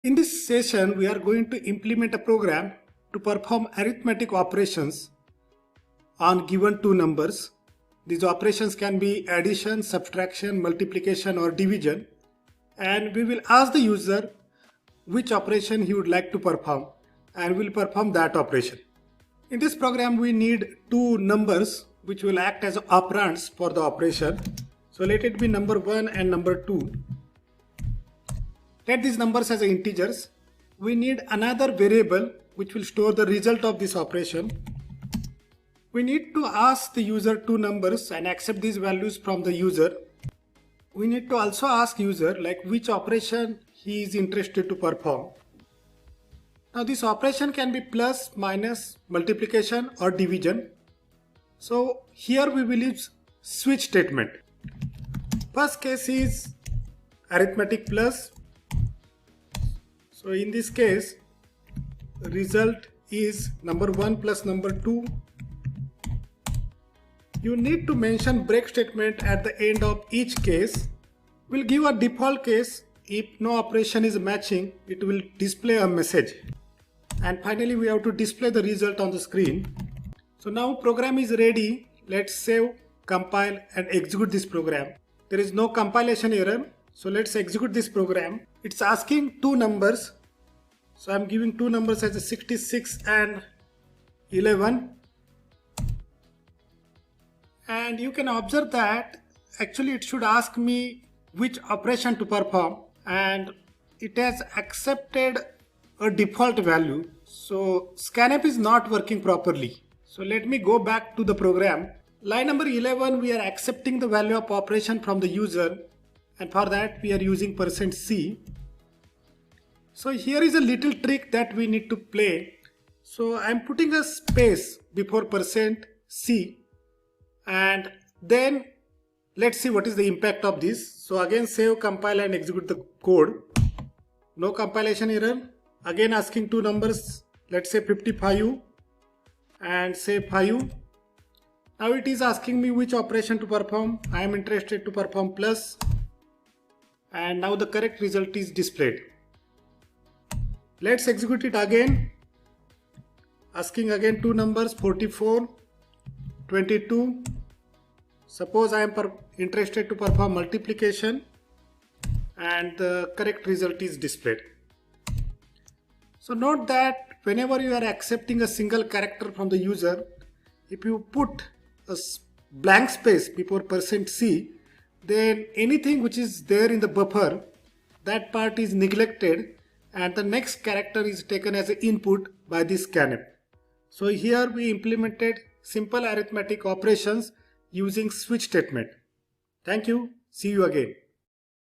In this session, we are going to implement a program to perform arithmetic operations on given two numbers. These operations can be addition, subtraction, multiplication or division, and we will ask the user which operation he would like to perform and we'll perform that operation. In this program, we need two numbers which will act as operands for the operation. So let it be number 1 and number 2. Let these numbers as integers. We need another variable which will store the result of this operation. We need to ask the user two numbers and accept these values from the user. We need to also ask user like which operation he is interested to perform. Now this operation can be plus, minus, multiplication or division. So here we will use switch statement. First case is arithmetic plus. So in this case, the result is number 1 plus number 2. You need to mention break statement at the end of each case. We'll give a default case. If no operation is matching, it will display a message. And finally, we have to display the result on the screen. So now program is ready. Let's save, compile and execute this program. There is no compilation error. So let's execute this program. It's asking two numbers. So I'm giving two numbers as 66 and 11. And you can observe that actually it should ask me which operation to perform, and it has accepted a default value. So scanf is not working properly. So let me go back to the program. Line number 11, we are accepting the value of operation from the user, and for that we are using %c. So here is a little trick that we need to play. So I'm putting a space before %c, and then let's see what is the impact of this. So again save, compile and execute the code. No compilation error. Again asking two numbers, let's say 55 and say 5. Now it is asking me which operation to perform. I am interested to perform plus, and now the correct result is displayed. Let's execute it again. Asking again two numbers 44, 22. Suppose I am interested to perform multiplication, and the correct result is displayed. So note that whenever you are accepting a single character from the user, if you put a blank space before %c, then anything which is there in the buffer, that part is neglected and the next character is taken as an input by this scanf. So here we implemented simple arithmetic operations using switch statement. Thank you. See you again.